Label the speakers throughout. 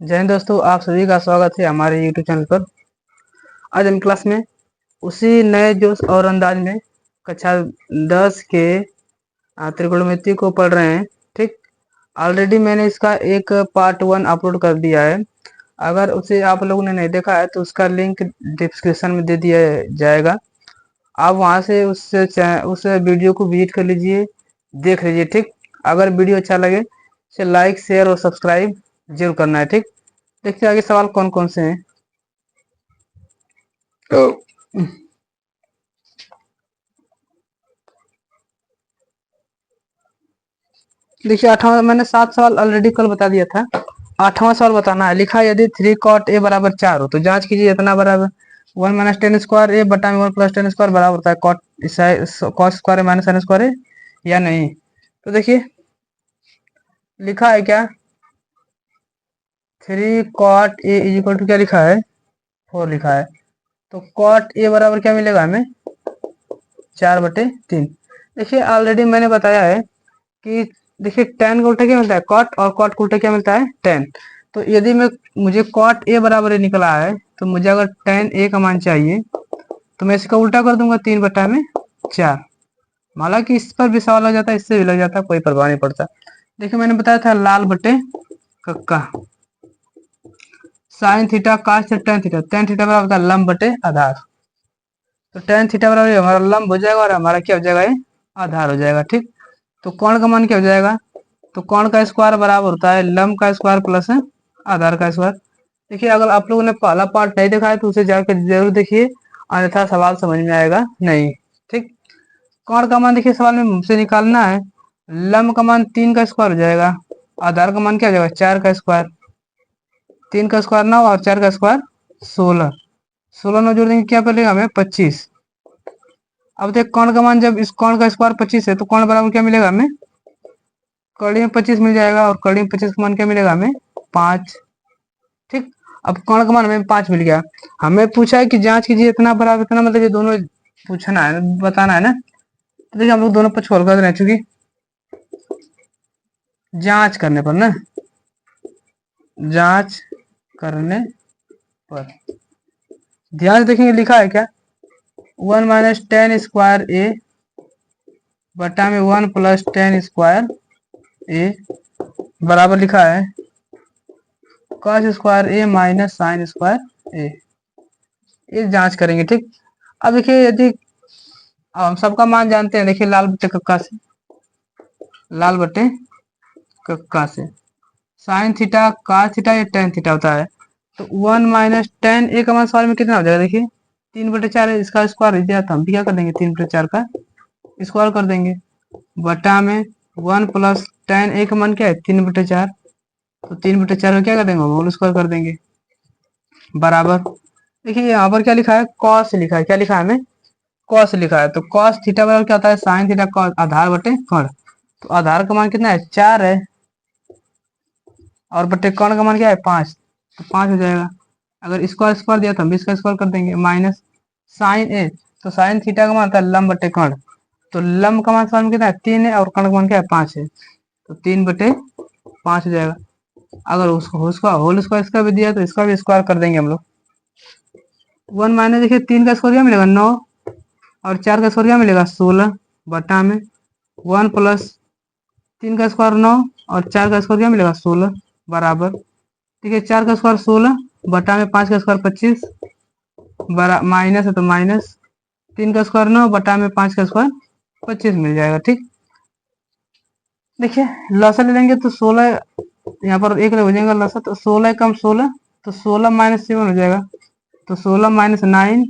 Speaker 1: जय हिंद दोस्तों, आप सभी का स्वागत है हमारे YouTube चैनल पर। आज हम क्लास में उसी नए जोश और अंदाज में कक्षा 10 के त्रिकोणमिति को पढ़ रहे हैं। ठीक, ऑलरेडी मैंने इसका एक पार्ट 1 अपलोड कर दिया है। अगर उसे आप लोगों ने नहीं देखा है तो उसका लिंक डिस्क्रिप्शन में दे दिया जाएगा। आप वहां से उस वीडियो को विजिट कर लीजिए, देख लीजिए। ठीक, अगर वीडियो अच्छा लगे तो लाइक, शेयर और सब्सक्राइब जरूर करना है। ठीक, देखिए आगे सवाल कौन कौन से हैं। देखिए, 8वां मैंने 7 सवाल ऑलरेडी कल बता दिया था। 8वां सवाल बताना है। लिखा है, यदि 3 cot a बराबर 4 हो तो जांच कीजिए इतना बराबर 1 माइनस टेन स्क्वायर ए बटा में 1 प्लस टेन स्क्वायर बराबर होता है cot square minus sine square है या नहीं। तो देखिए लिखा है क्या, 3 cot a is equal to क्या लिखा है, 4 लिखा है। तो cot a बराबर क्या मिलेगा हमें, 4/3। देखिए ऑलरेडी मैंने बताया है कि देखिए tan का उल्टा क्या मिलता है, cot, और cot का उल्टा क्या मिलता है, tan। तो यदि मुझे cot a बराबर a निकला है तो मुझे अगर tan a का मान चाहिए तो मैं इसका उल्टा कर दूंगा, 3/4। हालांकि इस पर भी सवाल हो जाता है, इससे भी लग जाता है, कोई परवाह नहीं पड़ता। देखिए मैंने बताया था लाल बटे कक्का, साइन थीटा काश टेन थीटा, टेन थीटा बराबर होता है लंब बटे आधार। तो टेन थीटा बराबर हमारा लंब हो जाएगा और हमारा क्या हो जाएगा, ये आधार हो जाएगा। ठीक, तो कोण का मान क्या हो जाएगा, तो कोण का स्क्वायर बराबर होता है लंब का स्क्वायर प्लस आधार का स्क्वायर। देखिए अगर आप लोगों ने पहला पार्ट नहीं देखा है तो उसे जाकर जरूर देखिए, अन्यथा सवाल समझ में आएगा नहीं। ठीक, कोण का मान देखिए सवाल में मुझसे निकालना है। लंब का मान 3 का स्क्वायर हो जाएगा, आधार का मान क्या हो जाएगा, 4 का स्क्वायर। 3 का स्क्वायर 9 और 4 का स्क्वायर 16। 16 9 जोड़ देंगे क्या मिलेगा हमें, 25। अब देख कोण का मान, जब इस कोण का स्क्वायर 25 है तो कोण बराबर क्या मिलेगा हमें, कड़ी में 25 मिल जाएगा, और कड़ी में 25 का मान क्या मिलेगा हमें, 5। ठीक, अब कोण का मान हमें 5 मिल गया। हमें पूछा है कि जांच कीजिए इतना बराबर इतना, मतलब ये दोनों पूछना है, बताना है ना। तो देखिए हम लोग दोनों पर छोड़ कर रहे, चूंकि जांच करने पर ना, जांच करने पर ध्यान से देखेंगे लिखा है क्या, 1 माइनस टेन स्क्वायर ए बटा में 1 प्लस टेन स्क्वायर ए बराबर लिखा है कॉस स्क्वायर ए माइनस साइन स्क्वायर ए। ये जांच करेंगे। ठीक, अब देखिए यदि हम सबका मान जानते हैं, देखिए लाल बटे कक्का से, लाल बटे कक्का से साइन थीटा कॉस थीटा या टेन थीटा होता है। तो 1 माइनस टेन ए का मान सवाल में कितना हो जाएगा, देखिए 3/4 है, इसका स्क्वायर दिया था, हम भी क्या कर देंगे 3/4 का स्क्वायर कर देंगे, बटा में 1 प्लस टेन ए का मान क्या है 3/4। तो 3/4 का क्या कर देंगे, होल स्क्वायर कर देंगे, बराबर। देखिए यहाँ पर क्या लिखा है, कॉस लिखा है, क्या लिखा है हमें, कॉस लिखा है। तो कॉस थीटा बराबर क्या होता है, साइन थीटा कॉस आधार बटे कर्ण। तो आधार का मान कितना है, 4 है, और बटे कर्ण का मान क्या है, 5। तो 5 हो जाएगा। अगर स्क्वायर स्क्वायर दिया तो हम भी इसका स्क्वायर कर देंगे, माइनस साइन ए। तो साइन थीटा का मान होता है लंब बटे कर्ण। तो लंब का मान सवाल में कितना है, 3 है, और कर्ण का मान क्या है, 5 है। तो 3/5 हो जाएगा। अगर उसको उसका होल स्क्वायर इसका भी दिया तो इसका भी स्क्वायर कर देंगे हम लोग। 1 माइनस देखिए 3 का स्क्वायर क्या मिलेगा, 9, और 4 का स्क्वायर क्या मिलेगा, 16, बटा में 1 प्लस 3 का स्क्वायर 9 और 4 का स्क्वायर क्या मिलेगा, 16, बराबर। देखिए 4 का स्क्वायर 16 बटा में 5 का स्क्वायर 25, बरा माइनस है तो माइनस 3 का स्क्वायर 9 बटा में 5 का स्क्वायर 25 मिल जाएगा। ठीक, देखिए लसा ले लेंगे तो 16, यहाँ पर एक हो जाएगा लसा, तो 16 कम 16, तो 16 माइनस 7 हो जाएगा। तो 16 माइनस 9,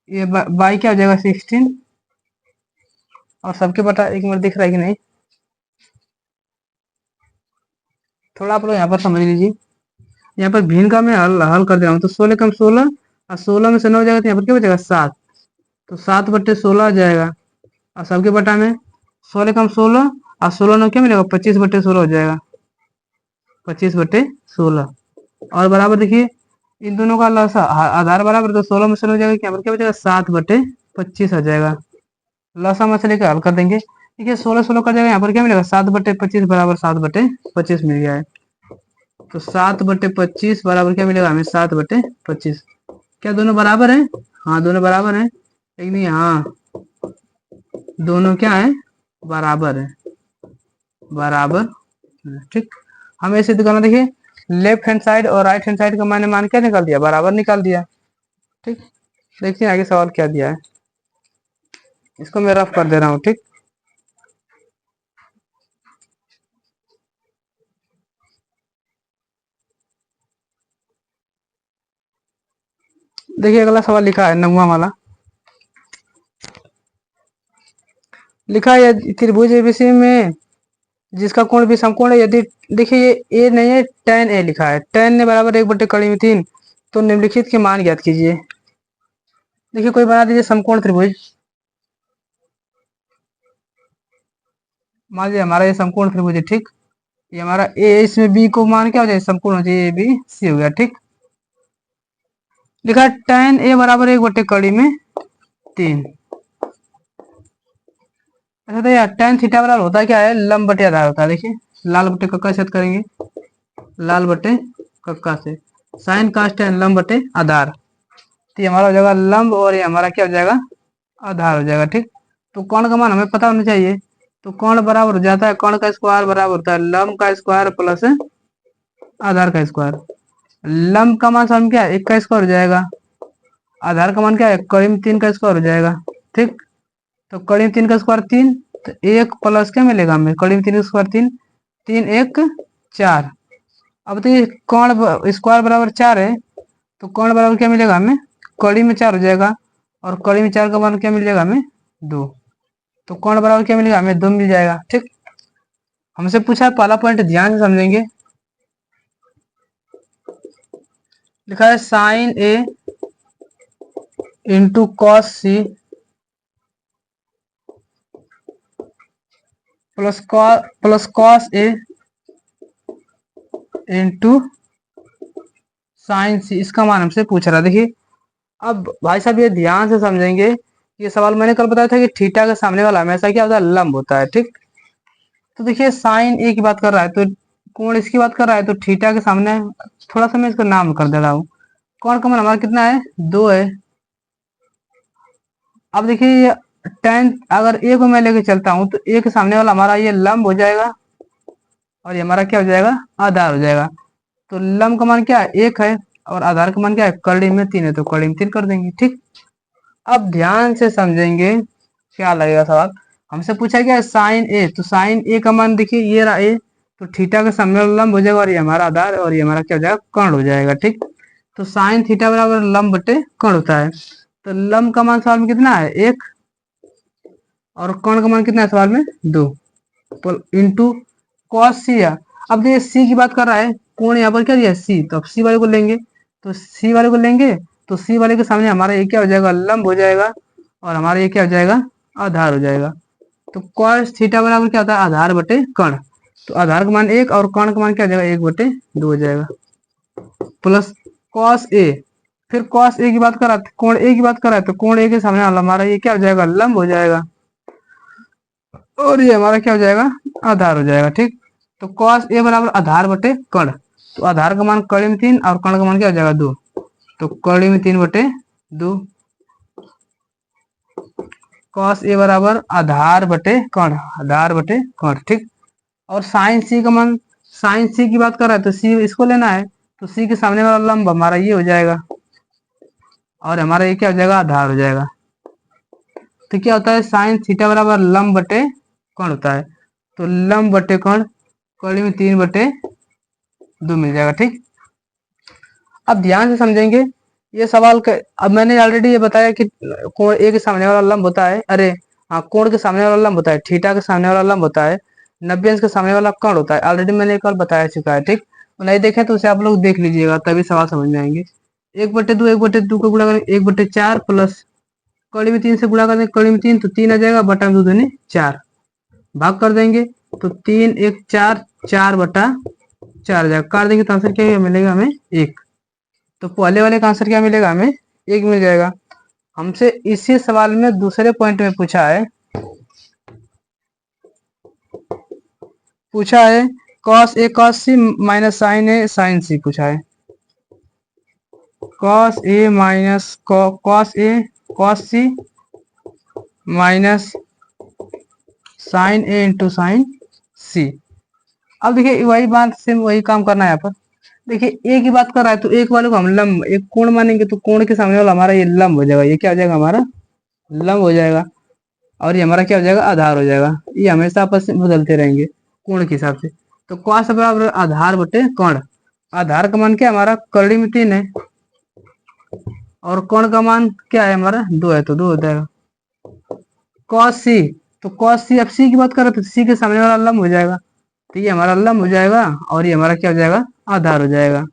Speaker 1: ये बाई क्या हो जाएगा, 16। और सबके बटा 1 मिनट दिख रहा है कि नहीं, थोड़ा आप लोग यहाँ पर समझ लीजिए। यहाँ पर भिन्न का मैं हल हल कर दे रहा हूँ। तो 16 कम 16, और 16 में से 9 हो जाएगा तो यहाँ पर क्या बचेगा, 7। तो 7/16 आ जाएगा, और सबके बटा में 16 कम 16, और 16 9 क्या मिलेगा, 25/16 हो जाएगा, 25/16। और बराबर देखिए इन दोनों का लसा आधार बराबर, तो 16 में से 9 हो जाएगा, यहाँ पर क्या बचेगा, 7/25 आ जाएगा। लसा में से लेकर हल कर देंगे। देखिए 16 16 कर जाएगा, यहाँ पर क्या मिलेगा, 7/25 बराबर 7/25 मिल गया है। तो 7/25 बराबर क्या मिलेगा हमें, 7/25। क्या दोनों बराबर है? हाँ दोनों बराबर है, एक नहीं, हाँ दोनों क्या है, बराबर है, बराबर। ठीक, हमें ऐसे दिखाना, देखिए लेफ्ट हैंड साइड और राइट हैंड साइड का मैंने मान क्या निकाल दिया, बराबर निकाल दिया। ठीक, देखिए आगे सवाल क्या दिया है, इसको मैं रफ कर दे रहा हूँ। ठीक, देखिए अगला सवाल लिखा है 9वां वाला, लिखा है त्रिभुज एबीसी में जिसका कोण भी समकोण है यदि, देखिए ये ए नहीं है, tan ए लिखा है, tan ए बराबर 1/3, तो निम्नलिखित के मान ज्ञात कीजिए। देखिए कोई बना दीजिए समकोण त्रिभुज, मान लीजिए हमारा ये समकोण त्रिभुज है। ठीक, ये हमारा ए, इसमें बी को मान क्या हो जाए, समकोण हो जाए, ए बी सी हो गया। ठीक, लिखा है tan ए बराबर 1/3। अच्छा तो यार tan थीटा बराबर होता है क्या है, लंब बटे आधार होता है। देखिए लाल बटे कक्का से करेंगे, लाल बटे कक्का से, साइन कास tan लंब बटे आधार, तो ये हमारा हो जाएगा लंब और ये हमारा क्या हो जाएगा, आधार हो जाएगा। ठीक, तो कोण का मान हमें पता होना चाहिए, तो कोण बराबर हो जाता है, कोण का स्क्वायर बराबर होता है लंब का स्क्वायर प्लस आधार का स्क्वायर। लंब का मान हम क्या है, 1 का स्क्वायर हो जाएगा, आधार का मान क्या है, करीब 3 का स्क्वायर हो जाएगा। ठीक, तो करीब 3 का स्क्वायर 3, तो 1 प्लस क्या मिलेगा हमें, करीब 3 का स्क्वायर 3, 3 1 4। अब तो ये कोण स्क्वायर बराबर 4 है, तो कोण बराबर क्या मिलेगा हमें, कड़ी में 4 हो जाएगा, और कड़ी में 4 का मान क्या मिलेगा हमें, 2, तो कोण बराबर क्या मिलेगा हमें, 2 मिल जाएगा। ठीक, हमसे पूछा है पहला पॉइंट ध्यान से समझेंगे, लिखा है sine A into cos C plus cos A into sine C, इसका मान हमसे पूछ रहा है। देखिए अब भाई साहब ये ध्यान से समझेंगे, ये सवाल मैंने कल बताया था कि थीटा के सामने वाला हमेशा क्या होता है, लंब होता है। ठीक, तो देखिए साइन ए की बात कर रहा है, तो कोण इसकी बात कर रहा है, तो थीटा के सामने, थोड़ा सा मैं इसका नाम कर दे रहा हूँ, कोण का मान हमारा कितना है, 2 है। अब देखिए tan, अगर ए को मैं लेके चलता हूँ, तो ए के सामने वाला हमारा ये लंब हो जाएगा, और ये हमारा क्या हो जाएगा, आधार हो जाएगा। तो लंब का मान क्या है, 1 है, और आधार का मान क्या है, कड़ी में 3 है, तो कड़ी में 3 कर देंगे। ठीक, अब ध्यान से समझेंगे क्या लगेगा सवाल, हमसे पूछा गया साइन ए, तो साइन ए का मान देखिए ये रहा ए, तो थीटा का सामने वाला लंब हो जाएगा, और ये हमारा आधार, और ये हमारा क्या हो जाएगा, कर्ण हो जाएगा। ठीक, तो साइन थीटा बराबर लंब बटे कर्ण होता है, तो लंब का मान सवाल में कितना है, 1, और कर्ण का मान कितना है सवाल में, 2, इंटू कॉस सी है। अब देखिए सी की बात कर रहा है, कोण यहाँ पर क्या दिया सी, तो अब सी वाले को लेंगे, तो सी वाले को लेंगे, तो सी वाले के सामने हमारा ये क्या हो जाएगा, लंब हो जाएगा, और हमारा ये क्या हो जाएगा, आधार हो जाएगा। तो कॉस थीटा बराबर क्या होता है, आधार बटे कर्ण, तो आधार का मान 1 और कर्ण का मान क्या हो जाएगा, 1/2 हो जाएगा, प्लस कॉस ए, फिर कॉस ए की बात कर रहा है, कोण ए की बात कर रहा है, तो कोण ए के सामने हमारा ये क्या हो जाएगा, लंब हो जाएगा, और ये हमारा क्या हो जाएगा, आधार हो जाएगा। ठीक, तो कॉस ए बराबर आधार बटे कर्ण, तो आधार का मान कड़ी में 3 और कर्ण का मान क्या हो जाएगा, 2, तो कड़ी में 3/2, कॉस ए बराबर आधार बटे कर्ण, आधार बटे कर्ण। ठीक, और साइन सी का मान, साइन सी की बात कर रहा है, तो सी इसको लेना है, तो सी के सामने वाला लंब हमारा ये हो जाएगा, और हमारा ये क्या हो जाएगा, आधार हो जाएगा। तो क्या होता है, साइन थीटा बराबर लंब बटे कर्ण होता है, तो लंब बटे कर्ण, कड़ी में 3/2 मिल जाएगा। ठीक, अब ध्यान से समझेंगे ये सवाल अब मैंने ऑलरेडी ये बताया कि कोण ए के सामने वाला लंब होता है, अरे हाँ कोण के सामने वाला लंब होता है, थीटा के सामने वाला लंब होता है, 90 अंश के सामने वाला कर्ण होता है, ऑलरेडी मैंने एक बार बताया चुका है। ठीक, नहीं देखें तो उसे आप लोग देख लीजिएगा, तभी सवाल समझ में आएंगे। 1/2, 1/2 को गुणा करें 1/4 प्लस कड़ी में 3 से गुणा कर देंगे, कड़ी में 3 तो 3 आ जाएगा, बटा में 2 दूनी 4, भाग कर देंगे, तो 3 1 4, 4/4 आ जाएगा, काट देंगे तो आंसर क्या मिलेगा हमें, 1, तो पहले वाले का आंसर क्या मिलेगा हमें, 1 मिल जाएगा। हमसे इसी सवाल में दूसरे पॉइंट में पूछा है cos A cos C minus sign A sign सी पूछा है। Cos A minus cos A cos C minus sign A into sine सी। अब देखिए वही बात से वही काम करना है यहाँ पर। देखिए ए की बात कर रहा है तो एक वाले को हम लंब एक कोण मानेंगे तो कोण के सामने वाला हमारा ये लंब हो जाएगा। ये क्या हो जाएगा हमारा लंब हो जाएगा और ये हमारा क्या हो जाएगा आधार हो जाएगा। ये हमेशा आपस में बदलते रहेंगे कोण के हिसाब से। तो कॉस बराबर आधार बटे कोण। आधार का मान क्या हमारा करड़ी में 3 है और कोण का मान क्या है हमारा 2 है तो 2 हो जाएगा। कॉस सी तो कॉस सी अब सी की बात करें तो सी के सामने वाला लंब हो जाएगा। तो ये हमारा लंब हो जाएगा और ये हमारा क्या हो जाएगा आधार हो जाएगा।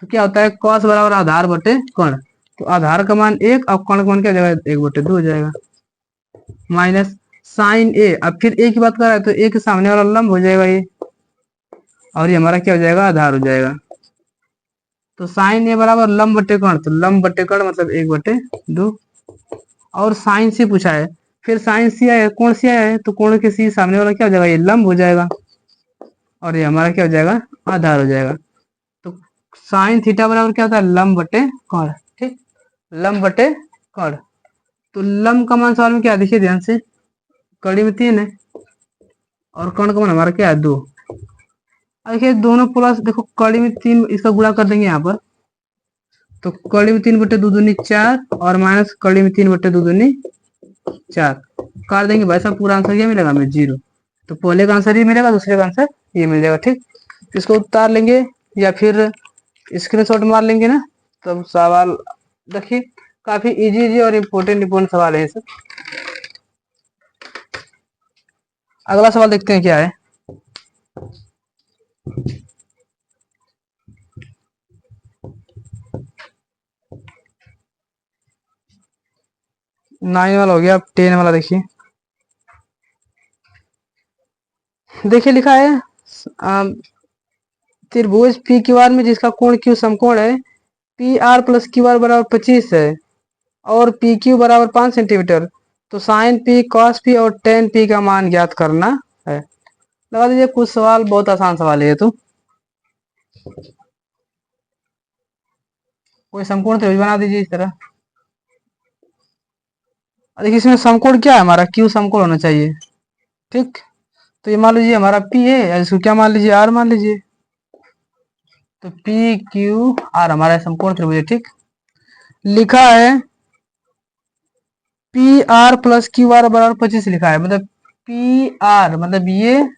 Speaker 1: तो क्या होता है कॉस बराबर आधार बटे कोण। तो आधार का मान 1 और कोण का मान क्या हो जाएगा 1 बटे 2 हो जाएगा। माइनस साइन ए अब फिर ए की बात कर रहा है तो ए के सामने वाला लंब हो जाएगा ये और ये हमारा क्या हो जाएगा आधार हो जाएगा। तो साइन ए बराबर लंब बटे कोण तो लंब बटे कोण मतलब 1 बटे 2 और साइन सी पूछा है। फिर साइन सी आया कोण सी आया है तो कोण के सी सामने वाला क्या हो जाएगा ये लंब हो जाएगा और ये हमारा क्या हो जाएगा आधार हो जाएगा। तो साइन थीटा बराबर क्या होता है लंब बटे कोण। ठीक लंब बटे कोण। तो लंब का मान सवाल में क्या देखिए ध्यान से कड़ी में 3 है और कोण का मान हमारा क्या है 2। देखिए दोनों प्लस देखो कड़ी में 3 इसका गुणा कर देंगे यहाँ पर तो कड़ी में 3 बटे 2 दूनी 4 और माइनस कड़ी में 3 बटे 2 दूनी 4 कर देंगे भाई साहब पूरा आंसर क्या मिलेगा हमें 0। तो पहले का आंसर ये मिलेगा दूसरे का आंसर ये मिल जाएगा। ठीक इसको उतार लेंगे या फिर स्क्रीनशॉट मार लेंगे ना। तब सवाल देखिए काफी इजी और इम्पोर्टेंट सवाल है सब। अगला सवाल देखते हैं क्या है। नाइन वाला हो गया अब 10 वाला देखिए। देखिए लिखा है त्रिभुज पी क्यू आर में जिसका कोण क्यू समकोण है P R plus Q R बराबर 25 है और पी क्यू बराबर 5 सेंटीमीटर। तो साइन पी कॉस पी और टेन पी का मान ज्ञात करना है। लगा दीजिए कुछ सवाल बहुत आसान सवाल है। तो कोई समकोण त्रिभुज बना दीजिए इस तरह। देखिए इसमें समकोण क्या है हमारा क्यू समकोण होना चाहिए। ठीक तो ये मान लीजिए हमारा पी है इसको क्या मान लीजिए आर मान लीजिए। तो पी क्यू आर हमारा समकोण त्रिभुज है। ठीक लिखा है P R plus Q R बराबर 25 लिखा है मतलब पी आर मतलब ये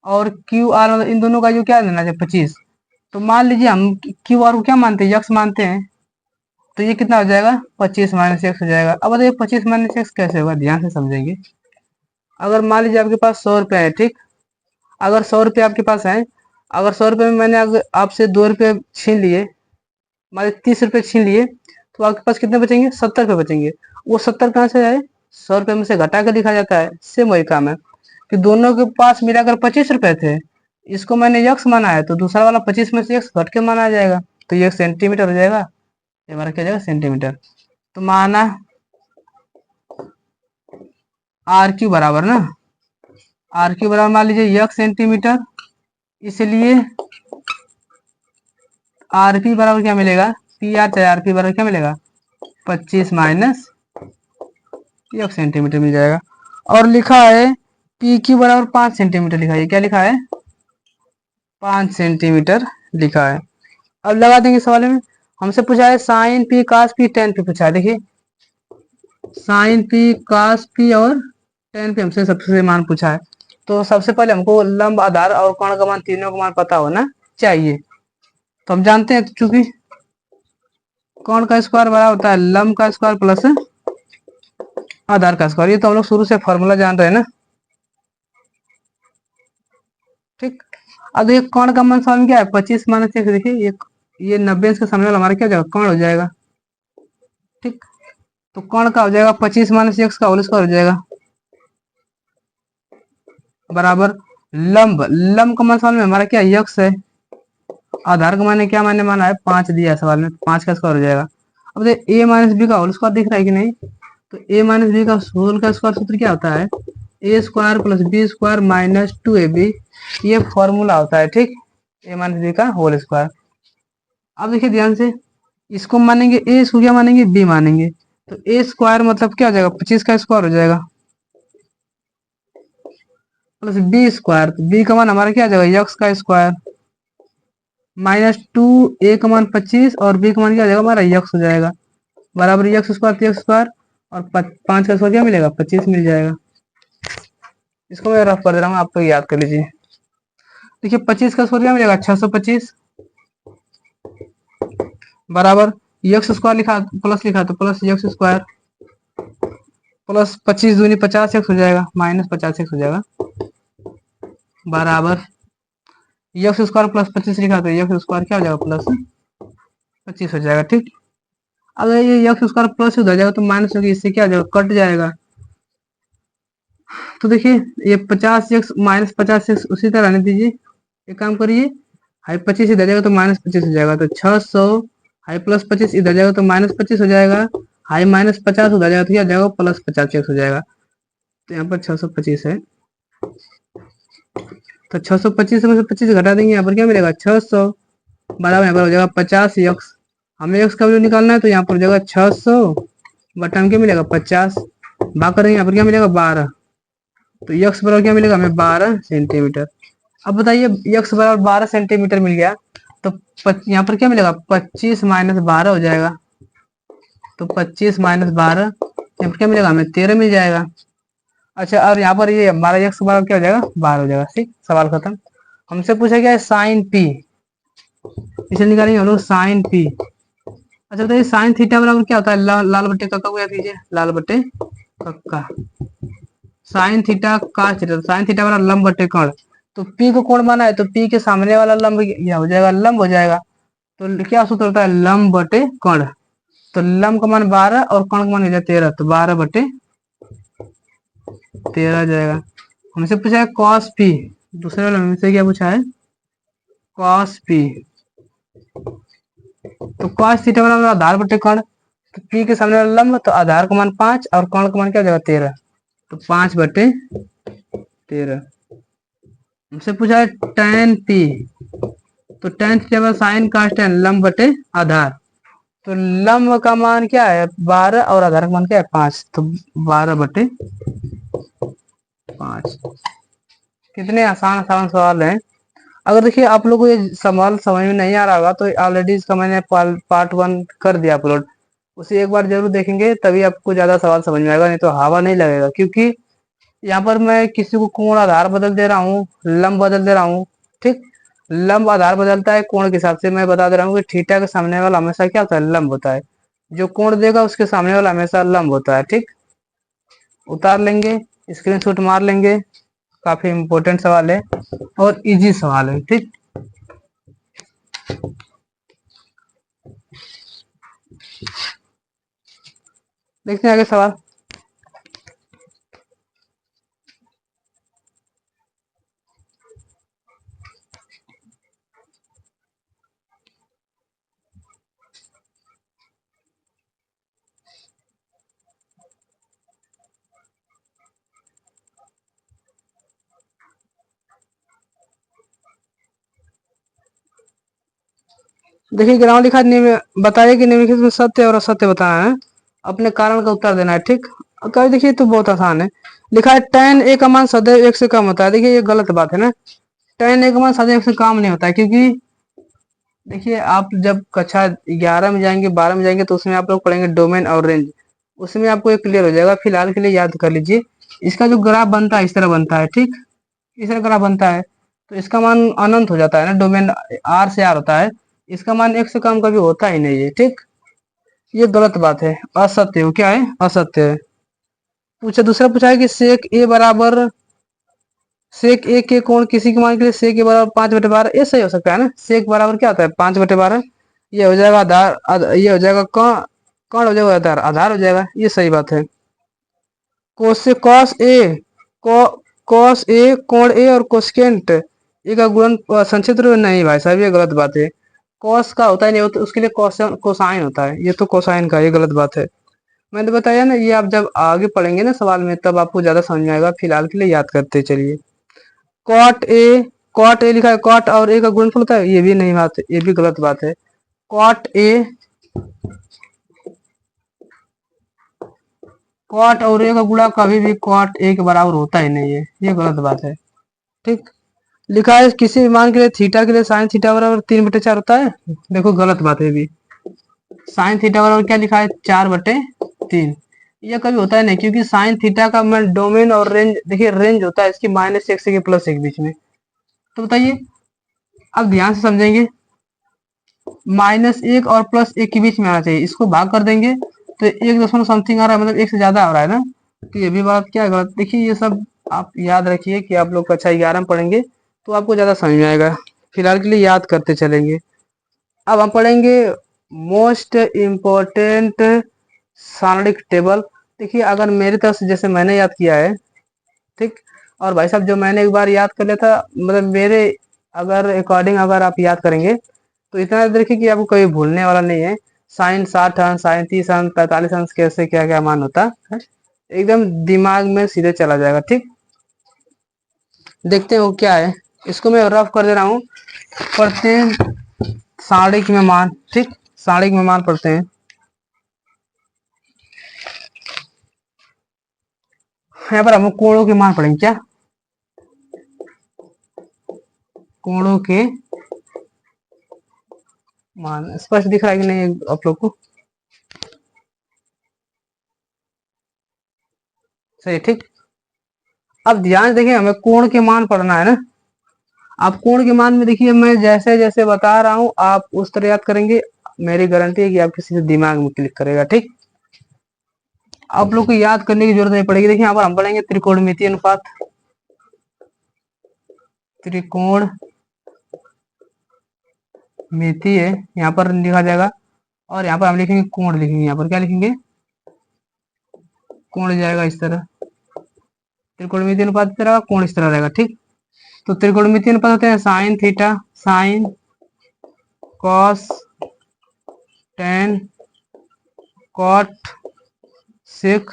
Speaker 1: और क्यू आर मतलब इन दोनों का जो क्या लेना चाहिए 25। तो मान लीजिए हम क्यू आर को क्या मानते हैं यक्स मानते हैं तो ये कितना हो जाएगा 25 माइनस एक्स हो जाएगा। अब बताइए 25 माइनस एक्स कैसे होगा ध्यान से समझेंगे। अगर मान लीजिए आपके पास 100 रुपये है। ठीक अगर 100 रुपये आपके पास है अगर 100 रुपये में मैंने अगर आपसे 2 रुपये छीन लिए मान लीजिए 30 रुपये छीन लिए तो आपके पास कितने बचेंगे 70 रुपये बचेंगे। वो 70 कहाँ से आए 100 रुपये में से घटा कर लिखा जाता है। सेम वही काम है कि दोनों के पास मिलाकर 25 रुपये थे इसको मैंने यक्स माना है तो दूसरा वाला 25 में से एक्स घट के माना जाएगा तो ये सेंटीमीटर हो जाएगा। ये हमारा क्या जाएगा सेंटीमीटर। तो माना आर क्यू बराबर ना आर क्यू बराबर मान लीजिए यक्स सेंटीमीटर इसलिए आर पी बराबर क्या मिलेगा पी आर चाहे आर पी बराबर क्या मिलेगा 25 माइनस यक्स सेंटीमीटर मिल जाएगा। और लिखा है पी क्यू बराबर 5 सेंटीमीटर लिखा है। क्या लिखा है 5 सेंटीमीटर लिखा है। अब लगा देंगे सवाल में हमसे पूछा है साइन पी कास पी टेन पी पूछा है। देखिए साइन पी कास पी और टेन पी हमसे सबसे मान पूछा है। तो सबसे पहले हमको लंब आधार और कोण का मान तीनों का मान पता होना चाहिए। तो हम जानते हैं चूंकि कोण का स्क्वायर बड़ा होता है लंब का स्क्वायर प्लस आधार का स्क्वायर। ये तो हम लोग शुरू से फॉर्मूला जान रहे हैं ना। ठीक अब ये कोण का मान सवाल क्या है 25 माइनस एक्स। देखिए ये 90 के सामने वाला हमारा क्या हो जाएगा कोण हो जाएगा। ठीक तो कोण का हो जाएगा 25 माइनस एक्स का होल स्क्वायर हो जाएगा बराबर लंब लंब का मान सवाल में हमारा क्या यक्स है। आधार का माने क्या माने माना है 5 दिया है सवाल में 5 का स्क्वायर हो जाएगा। अब ए माइनस बी का होल स्क्वायर दिख रहा है कि नहीं। तो ए माइनस बी का होल का स्क्वायर सूत्र क्या होता है A square plus B square minus 2ab, ये फॉर्मूला होता है, ठीक। ए माइनस बी का होल स्क्वायर। अब देखिए ध्यान से, इसको मानेंगे ए, इसको क्या मानेंगे, बी मानेंगे। तो ए स्क्वायर मतलब क्या हो जाएगा, 25 का स्क्वायर हो जाएगा, प्लस बी स्क्वायर, तो बी का मान हमारा क्या हो जाएगा, यक्स का स्क्वायर, माइनस 2, ए का मान 25 और बी का मान क्या हो जाएगा हमारा, यक्स हो जाएगा, बराबर यक्स स्क्वायर तो यक्स स्क्वायर, और 5 का स्क्वायर क्या मिलेगा, 25 मिल जाएगा। इसको मैं रफ कर दे रहा हूँ, आप तो याद कर लीजिए। देखिए 25 का स्क्वायर क्या मिलेगा, 625, बराबर यक्स स्क्वायर लिखा प्लस लिखा तो प्लस यक्स स्क्वायर, प्लस 25 दूनी 50 एक्स हो जाएगा, माइनस 50 एक्स हो जाएगा, बराबर यक्स स्क्वायर प्लस 25 लिखा तो यक्स स्क्वायर क्या हो जाएगा, प्लस 25 हो जाएगा, ठीक। अगर ये यक्स स्क्वायर प्लस हो जाएगा तो माइनस होगी, इससे क्या हो जाएगा, कट जाएगा। तो देखिए ये 50 एक्स माइनस 50 एक्स उसी तरह रहने दीजिए, एक काम करिए, हाई 25 इधर जाएगा तो माइनस 25 हो जाएगा, तो 600, हाई प्लस 25 इधर जाएगा तो माइनस 25 हो जाएगा, हाई माइनस 50 उधर जाएगा तो क्या जाएगा, प्लस 50 हो जाएगा। तो यहाँ पर 625 है, तो 625 में से 25 घटा देंगे, यहाँ पर क्या मिलेगा, 600, बराबर यहाँ पर हो जाएगा 50 एक्स। हमें एक्स का वैल्यू निकालना है, तो यहाँ पर हो जाएगा 600 बटा में क्या मिलेगा, 50, भाग करेंगे, यहाँ पर क्या मिलेगा, 12, तो यक्स बराबर क्या मिलेगा हमें, 12 सेंटीमीटर। अब बताइए यक्स बराबर 12 सेंटीमीटर मिल गया, तो यहाँ पर क्या मिलेगा, 25 माइनस 12 हो जाएगा, तो 25 माइनस 12 यहाँ पर क्या मिलेगा हमें, 13 मिल जाएगा। अच्छा, और यहाँ पर ये हमारा यक्स बराबर क्या हो जाएगा, 12 हो जाएगा, ठीक, सवाल खत्म। हमसे पूछा गया है साइन पी, इसे निकालेंगे हम लोग साइन पी। अच्छा बताइए साइन थीटा बराबर क्या होता है, लाल बट्टे कक्का को याद कीजिए, लाल बट्टे कक्का, साइन थीटा का थीटा, साइन थीटा बराबर लंब बटे कर्ण, तो पी को कोण माना है, तो पी के सामने वाला लंब यह हो जाएगा, लंब हो जाएगा, तो क्या सूत्र होता है, लंब बटे कर्ण, तो लंब का मान 12 और कर्ण का मान हो जाए 13, तो 12 बटे 13 जाएगा। हमसे पूछा है कॉस पी, दूसरे वाले हमसे क्या पूछा है, कॉस पी, तो कॉस थीटा बराबर आधार बटे कर्ण, तो पी के सामने वाला लंब, तो आधार का मान 5 और कर्ण का मान क्या हो जाएगा, 13, तो 5 बटे 13। हमसे पूछा है tan p, तो tan थीटा बराबर साइन कास tan, लंब बटे आधार, तो लंब का मान क्या है, 12 और आधार का मान क्या है, 5, तो 12 बटे 5। कितने आसान आसान सवाल हैं। अगर देखिए आप लोगों को ये सवाल समझ में नहीं आ रहा होगा, तो ऑलरेडी इसका मैंने पार्ट 1 कर दिया अपलोड, उसे एक बार जरूर देखेंगे, तभी आपको ज्यादा सवाल समझ में आएगा, नहीं तो हवा नहीं लगेगा। क्योंकि यहाँ पर मैं किसी को कोण आधार बदल दे रहा हूँ, लंब बदल दे रहा हूँ, ठीक। लंब आधार बदलता है कोण के हिसाब से, मैं बता दे रहा हूँ कि थीटा के सामने वाला हमेशा क्या होता है, लंब होता है, जो कोण देगा उसके सामने वाला हमेशा लंब होता है, ठीक। उतार लेंगे, स्क्रीनशॉट मार लेंगे, काफी इंपॉर्टेंट सवाल है और इजी सवाल है, ठीक। देखते हैं आगे सवाल। देखिए ग्राउंड लिखा बताइए कि निम्नलिखित में सत्य और असत्य बताना है, अपने कारण का उत्तर देना है, ठीक। कभी देखिए तो बहुत आसान है, लिखा है tan a का मान सदैव 1 से कम होता है। देखिए ये गलत बात है ना, tan a का मान सदैव 1 से कम नहीं होता है, क्योंकि देखिए आप जब कक्षा 11 में जाएंगे, 12 में जाएंगे, तो उसमें आप लोग पढ़ेंगे डोमेन और रेंज, उसमें आपको ये क्लियर हो जाएगा। फिलहाल के लिए याद कर लीजिए, इसका जो ग्राफ बनता है इस तरह बनता है, ठीक, इस तरह ग्राफ बनता है, तो इसका मान अनंत हो जाता है ना, डोमेन आर से आर होता है, इसका मान 1 से कम कभी होता ही नहीं है, ठीक। ये गलत बात है, असत्य है, क्या है, असत्य है। पूछा दूसरा पूछा है कि सेक ए बराबर, सेक ए के कोण किसी के मान के लिए सेक ए बराबर 5/12, ये सही हो सकता है ना, सेक बराबर क्या होता है, 5/12, ये हो जाएगा आधार, ये हो जाएगा कौन हो जाएगा, आधार, आधार हो जाएगा, ये सही बात है। कॉस ए, कॉस ए कोण ए और कोसेकेंट ए का गुणन संक्षिप्त रूप में नहीं भाई साहब, ये गलत बात है। कॉस का होता ही नहीं, तो उसके लिए कोसाइन होता है, ये तो कोसाइन का, ये गलत बात है। मैंने तो बताया ना, ये आप जब आगे पढ़ेंगे ना सवाल में तब आपको ज्यादा समझ में आएगा, फिलहाल के लिए याद करते चलिए। कॉट ए, कॉट ए लिखा है, कॉट और ए का गुणनफल होता है, ये भी नहीं बात है, ये भी गलत बात है। कॉट ए, कॉट और ए का गुणा कभी भी कॉट ए के बराबर होता ही नहीं है, ये गलत बात है। ठीक, लिखा है किसी भी मान के लिए थीटा के लिए साइन थीटा बराबर 3/4 होता है, देखो गलत बात है भी। साइन थीटा बराबर क्या लिखा है, 4/3। यह कभी होता है नहीं, क्योंकि साइन थीटा का मैं डोमेन और रेंज देखिए, रेंज होता है इसकी -1 से +1 बीच में। तो बताइए, अब ध्यान से समझेंगे, -1 और +1 के बीच में आना चाहिए, इसको भाग कर देंगे तो 1 समथिंग आ रहा है, मतलब 1 से ज्यादा आ रहा है ना, तो ये भी बात क्या गलत। देखिए ये सब आप याद रखिए कि आप लोग कक्षा 11 में पढ़ेंगे तो आपको ज्यादा समझ में आएगा, फिलहाल के लिए याद करते चलेंगे। अब हम पढ़ेंगे मोस्ट इम्पोर्टेंट सारणिक टेबल। देखिए अगर मेरी तरफ से जैसे मैंने याद किया है, ठीक, और भाई साहब जो मैंने एक बार याद कर लिया था, मतलब मेरे अगर अकॉर्डिंग अगर आप याद करेंगे तो इतना याद रखिए कि आपको कभी भूलने वाला नहीं है। साइन 60 अंश, साइन 30 अंश, 45 अंश, कैसे क्या क्या मान होता है, एकदम दिमाग में सीधे चला जाएगा। ठीक, देखते हैं वो क्या है, इसको मैं रफ कर दे रहा हूँ। पढ़ते हैं सारणिक में मान, ठीक, सारणिक में मान पढ़ते हैं। यहाँ पर हम कोणों के मान पढ़ेंगे, क्या कोणों के मान स्पष्ट दिख रहा है कि नहीं आप लोग को, सही, ठीक। अब ध्यान से देखिए, हमें कोण के मान पढ़ना है ना। आप कोण के मान में देखिए, मैं जैसे जैसे बता रहा हूँ आप उस तरह याद करेंगे, मेरी गारंटी है कि आपके सीधे दिमाग में क्लिक करेगा। ठीक, आप लोग को याद करने की जरूरत नहीं पड़ेगी। देखिए यहाँ पर हम पढ़ेंगे त्रिकोणमितीय अनुपात, त्रिकोण मितीय यहाँ पर लिखा जाएगा, और यहाँ पर हम लिखेंगे कोण, लिखेंगे यहाँ पर क्या लिखेंगे, कोण जाएगा इस तरह, त्रिकोणमितीय अनुपात इस तरह, कोण इस तरह रहेगा। ठीक, तो त्रिकोणमितीय अनुपात होते हैं sine theta, sine, cos, tan, cot, sec,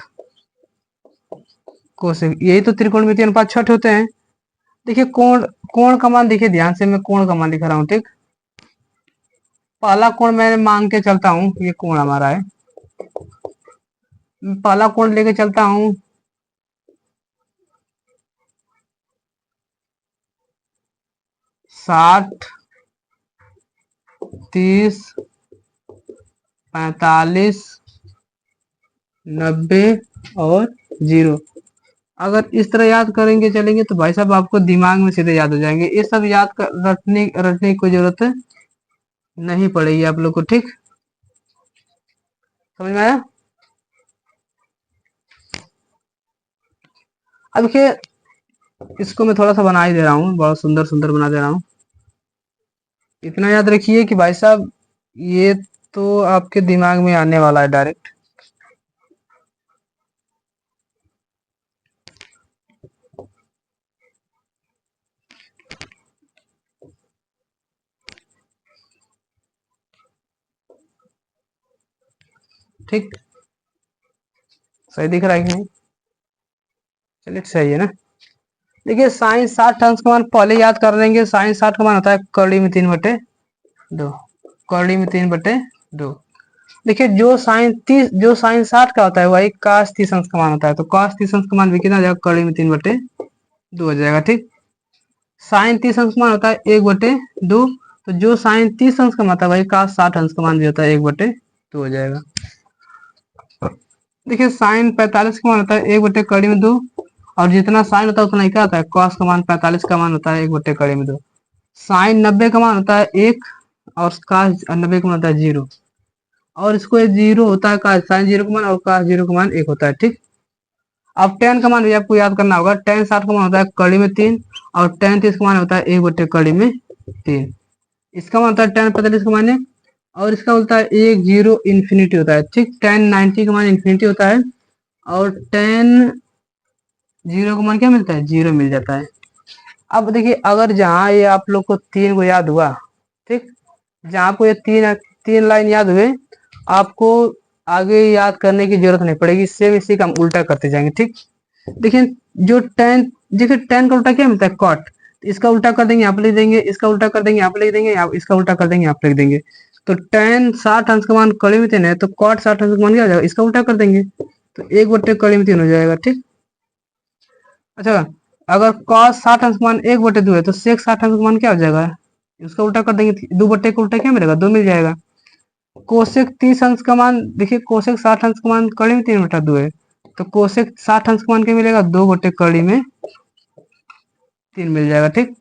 Speaker 1: cosec, यही तो त्रिकोणमितीय अनुपात छठ होते हैं। देखिए कोण, कोण का मान देखिए ध्यान से, मैं कोण का मान लिख रहा हूँ। ठीक, पहला कोण मैं मान के चलता हूँ, ये कोण हमारा है, पहला कोण लेके चलता हूँ 60, 30, 45, 90 और 0। अगर इस तरह याद करेंगे चलेंगे तो भाई साहब आपको दिमाग में सीधे याद हो जाएंगे, ये सब याद कर रटने रटने की कोई जरूरत नहीं पड़ेगी आप लोग को। ठीक, समझ में आया। अब देखिए इसको मैं थोड़ा सा बना ही दे रहा हूँ, बहुत सुंदर सुंदर बना दे रहा हूँ। इतना याद रखिए कि भाई साहब ये तो आपके दिमाग में आने वाला है डायरेक्ट। ठीक, सही दिख रहा है कि नहीं, चलिए सही है ना। देखिए साइन 60 अंश का मान पहले याद कर लेंगे, साइन 60 का मान होता है कड़ी में 3/2, कड़ी में 3/2। देखिए जो साइन 60 का होता है वही काश 30 अंश का मान होता है, तो काश 30 अंश का मान भी कितना हो जाएगा, कड़ी में 3/2 हो जाएगा। ठीक, साइन 30 अंश का मान होता है 1/2, तो जो साइन 30 अंश का मान होता है वही काश 60 अंश का मान भी होता है 1/2 हो जाएगा। देखिए साइन 45 का मान होता है 1/2, और जितना साइन होता है उतना ही क्या होता है, कॉस का मान 45 का मान होता है 1/2। साइन 90 का मान होता है 1, और काश 90 का मान होता है 0, और इसको 0 होता है काश साइन 0 का मान, और काश 0 का मान 1 होता है। ठीक, अब टेन का मान भी आपको याद करना होगा, टेन 60 का मान होता है कड़ी में 3, और टेन 30 का मान होता है 1/3। इसका मान होता है टेन 45 का मान 1, और इसका होता है 1 0 इन्फिनिटी होता है। ठीक, टेन 90 का मान इन्फिनिटी होता है, और टेन 0 का मान क्या मिलता है, 0 मिल जाता है। अब देखिए अगर जहाँ ये आप लोग को 3 को याद हुआ, ठीक, जहाँ आपको ये तीन तीन लाइन याद हुए, आपको आगे याद करने की जरूरत नहीं पड़ेगी, सेम इसी का हम उल्टा करते जाएंगे। ठीक, देखिए जो टेन, देखिए टेन का उल्टा क्या मिलता है, कॉट। इसका उल्टा कर देंगे, यहाँ पे लिख देंगे, इसका उल्टा कर देंगे, यहाँ पे लिख देंगे, इसका उल्टा कर देंगे, यहाँ पे लिख देंगे। तो टेन 60 अंश का मान कड़ी में तीन है, तो कॉट 60 अंश का मान क्या हो जाएगा, इसका उल्टा कर देंगे, तो एक बट्टे कड़ी में तीन हो जाएगा। ठीक, अच्छा, अगर कॉस 60 अंश का मान एक बट्टे दो है, तो सेक 60 अंश का मान क्या हो जाएगा, इसका उल्टा कर देंगे, दो बट्टे का उल्टा क्या मिलेगा, दो मिल जाएगा। कोसेक 30 अंश का मान, देखिए कोसेक 60 अंश का मान कड़ी में 3/2 है, तो कोसेक 60 अंश का मान क्या मिलेगा, 2/कड़ी में 3 मिल जाएगा। ठीक,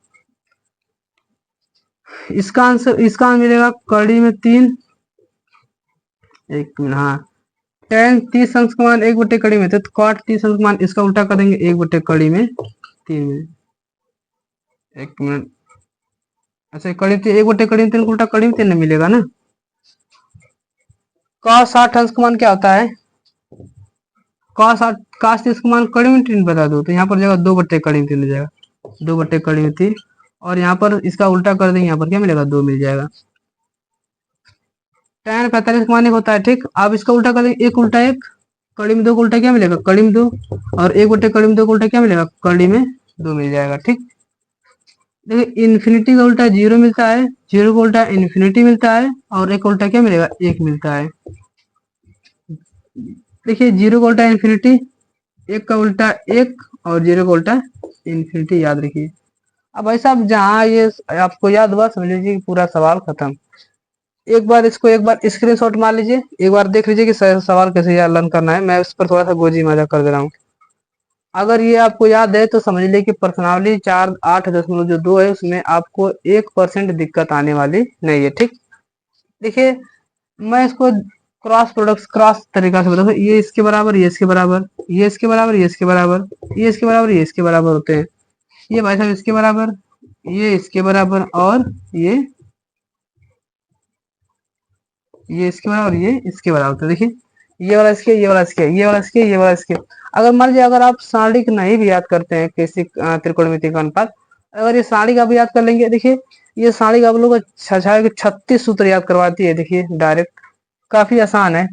Speaker 1: इसका आंसर, इसका मिलेगा कड़ी में 3, एक मिनट, हाँ, टेन 30 अंश का मान 1/कड़ी में, तो कॉट 30 अंश का मान इसका उल्टा कर देंगे, 1/कड़ी में 3 में, एक मिनट, अच्छा कड़ी में 1/कड़ी में 3 उल्टा कड़ी में 3 नहीं मिलेगा ना। कॉस 60 अंश का मान क्या होता है, कॉस 30 का मान कड़ी में 3 बता दो, तो यहाँ पर जाएगा 2/कड़ी में 3 हो जाएगा, 2/कड़ी में 3, और यहाँ पर इसका उल्टा कर देंगे, यहाँ पर क्या मिलेगा, 2 मिल जाएगा। tan 45 का मान एक होता है। ठीक, अब इसका उल्टा कर देंगे, एक उल्टा एक, कड़ी में 2 का उल्टा क्या मिलेगा, कड़ी में 2, और 1/कड़ी में 2 का उल्टा क्या मिलेगा, कड़ी में 2 मिल जाएगा। ठीक, देखिए इन्फिनिटी का उल्टा 0 मिलता है, 0 का उल्टा इन्फिनिटी मिलता है, और एक उल्टा क्या मिलेगा, 1 मिलता है। देखिए 0 का उल्टा इन्फिनिटी, 1 का उल्टा 1, और 0 का उल्टा इन्फिनिटी, याद रखिए। अब भाई साहब जहाँ ये आपको याद हुआ, समझ लीजिए कि पूरा सवाल खत्म। एक बार इसको, एक बार स्क्रीनशॉट मार लीजिए, एक बार देख लीजिए कि सवाल कैसे याद लर्न करना है। मैं उस पर थोड़ा सा गोजी मजा कर दे रहा हूँ। अगर ये आपको याद है तो समझ लीजिए कि प्रश्नावली 4 8.2 है, उसमें आपको 1% दिक्कत आने वाली नहीं है। ठीक, देखिए मैं इसको क्रॉस प्रोडक्ट, क्रॉस तरीका से बताऊँ, ये इसके बराबर, ये इसके बराबर, ये इसके बराबर, ये इसके बराबर, ये इसके बराबर, ये इसके बराबर होते हैं। ये भाई साहब इसके बराबर, ये इसके बराबर, और ये इसके बराबर, ये इसके बराबर होता है। देखिए ये वाला इसके, ये वाला इसके, ये वाला इसके, ये वाला इसके। अगर मान लीजिए अगर आप सारणिक नहीं भी याद करते हैं, किसी त्रिकोणमिति का अनुपात, अगर ये सारणिक आप याद कर लेंगे, देखिए ये सारणिक आप लोग को 36 सूत्र याद करवाती है। देखिए डायरेक्ट, काफी आसान है।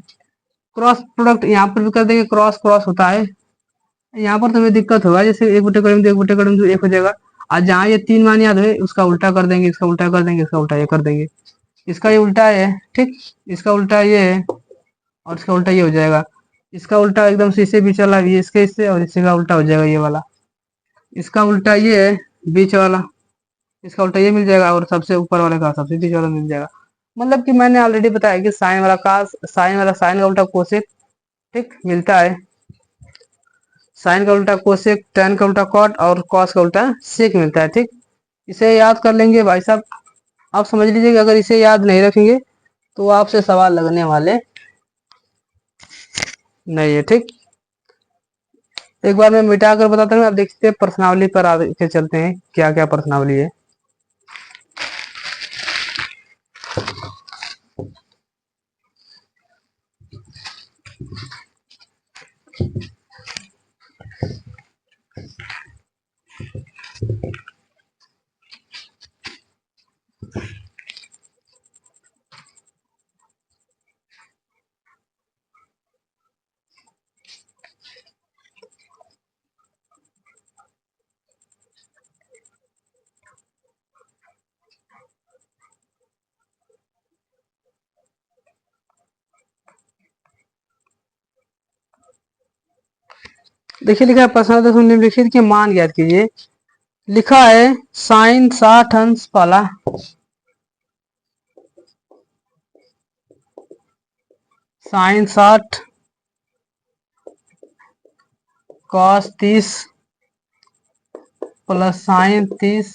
Speaker 1: क्रॉस प्रोडक्ट यहाँ पर भी कर देंगे, क्रॉस क्रॉस होता है, यहाँ पर तो हमें दिक्कत होगा, जैसे 1/कड़ी में 1/कड़ी में 1 हो जाएगा। आज जहाँ ये 3 मान याद हुए, उसका उल्टा कर देंगे, इसका उल्टा कर देंगे, इसका उल्टा ये कर देंगे, इसका ये उल्टा है। ठीक, इसका उल्टा ये है, और इसका उल्टा ये हो जाएगा। इसका उल्टा एकदम से इसे भी चला, ये इसके इससे, और इसी का उल्टा हो जाएगा ये वाला। इसका उल्टा ये है, बीच वाला, इसका उल्टा ये मिल जाएगा, और सबसे ऊपर वाले का सबसे बीच वाला मिल जाएगा। मतलब कि मैंने ऑलरेडी बताया कि साइन वाला का साइन वाला, साइन का उल्टा कोसेक, ठीक मिलता है, साइन का उल्टा कोसेक, टेन का उल्टा कॉट, और कॉस का उल्टा सेक मिलता है। ठीक, इसे याद कर लेंगे भाई साहब। आप समझ लीजिए कि अगर इसे याद नहीं रखेंगे तो आपसे सवाल लगने वाले नहीं है। ठीक, एक बार मैं मिटा कर बताता हूँ, आप देखते हैं प्रश्नावली पर आगे चलते हैं, क्या क्या प्रश्नावली है। देखिए लिखा है प्रश्न निम्नलिखित के मान ज्ञात कीजिए। लिखा है साइन 60 अंश पहला, sine 60, cos 30 plus sine 30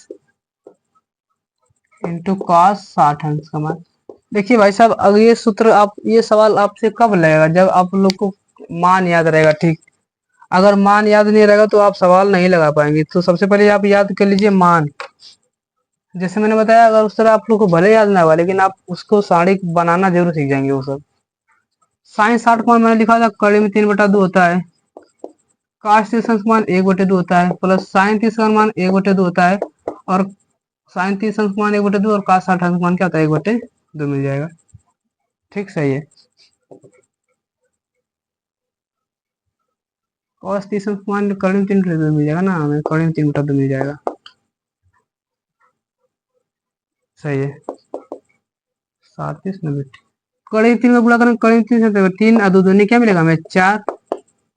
Speaker 1: into cos 60 अंश का मान। देखिए भाई साहब, अगर ये सूत्र, आप ये सवाल आपसे कब लगेगा, जब आप लोग को मान याद रहेगा। ठीक, अगर मान याद नहीं रहेगा तो आप सवाल नहीं लगा पाएंगे। तो सबसे पहले आप याद कर लीजिए मान। जैसे मैंने बताया, अगर उस तरह आप लोग को भले याद ना हुआ, लेकिन आप उसको साड़ी बनाना जरूर सीख जाएंगे वो सब। साइन 60 का मान मैंने लिखा था, कड़ी में 3/2 होता है, काश 30 का मान 1/2 होता है, प्लस साइन 30 का मान 1/2 होता है, और साइन 30 का मान 1/2, और काश 60 का मान क्या होता है, 1/2 मिल जाएगा। ठीक, सही है। cos 30 अंश मान कड़ी में 3 बटे 2 मिल जाएगा ना, हमें कड़ी में 3 बटा 2 मिल जाएगा। सही है। 37 90 कड़ी 3 में गुणा करेंगे, कड़ी 3 से 3 और 2 दूनी क्या मिलेगा हमें 4,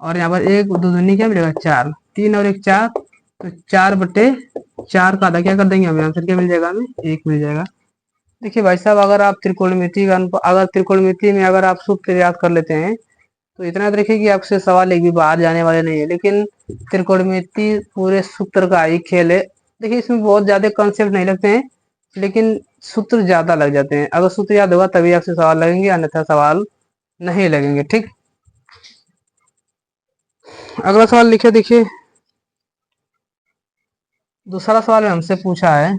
Speaker 1: और यहाँ पर 1 2 दूनी क्या मिलेगा 4, 3 और 1 4, तो 4/4 का आधा क्या कर देंगे हमें, आंसर क्या मिल जाएगा हमें 1 मिल जाएगा। देखिए भाई साहब, अगर आप त्रिकोणमिति का अगर त्रिकोणमिति में अगर आप सूत्र याद कर लेते हैं तो इतना देखिए कि आपसे सवाल एक भी बाहर जाने वाले नहीं है। लेकिन त्रिकोणमिति पूरे सूत्र का ही खेल है। देखिए इसमें बहुत ज्यादा कॉन्सेप्ट नहीं लगते हैं, लेकिन सूत्र ज्यादा लग जाते हैं। अगर सूत्र याद होगा तभी आपसे सवाल लगेंगे, अन्यथा सवाल नहीं लगेंगे। ठीक, अगला सवाल लिखे देखिए। दूसरा सवाल हमसे पूछा है,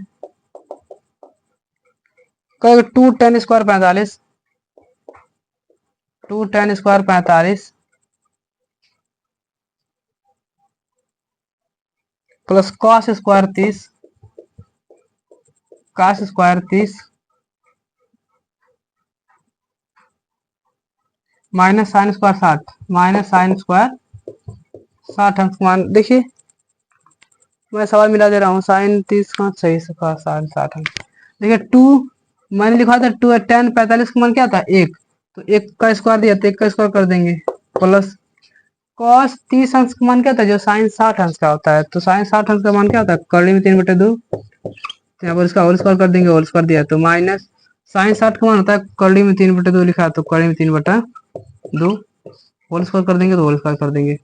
Speaker 1: 2 tan² 45, 2 tan² 45 plus cos² 30, cos² 30 minus sin² 60, minus sin² 60 अंश मान। देखिए मैं सवाल मिला दे रहा हूँ, साइन 30 का सही से का साइन 60 अंश। देखिए 2 मैंने लिखा था 2 tan 45 का मान क्या था 1, तो 1 का स्क्वायर दिया तो 1 का स्क्वायर कर देंगे, प्लस cos 30 अंश का मान क्या था जो साइन 60 अंश का होता है, तो साइन 60 अंश का मान क्या होता है कड़ी में 3/2, तो यहाँ पर इसका होल स्क्वायर कर देंगे, होल स्क्वायर दिया तो माइनस साइन 60 का मान होता है कड़ी में 3/2 लिखा है तो कड़ी में 3/2 होल स्क्वायर कर देंगे तो होल स्क्वायर कर देंगे।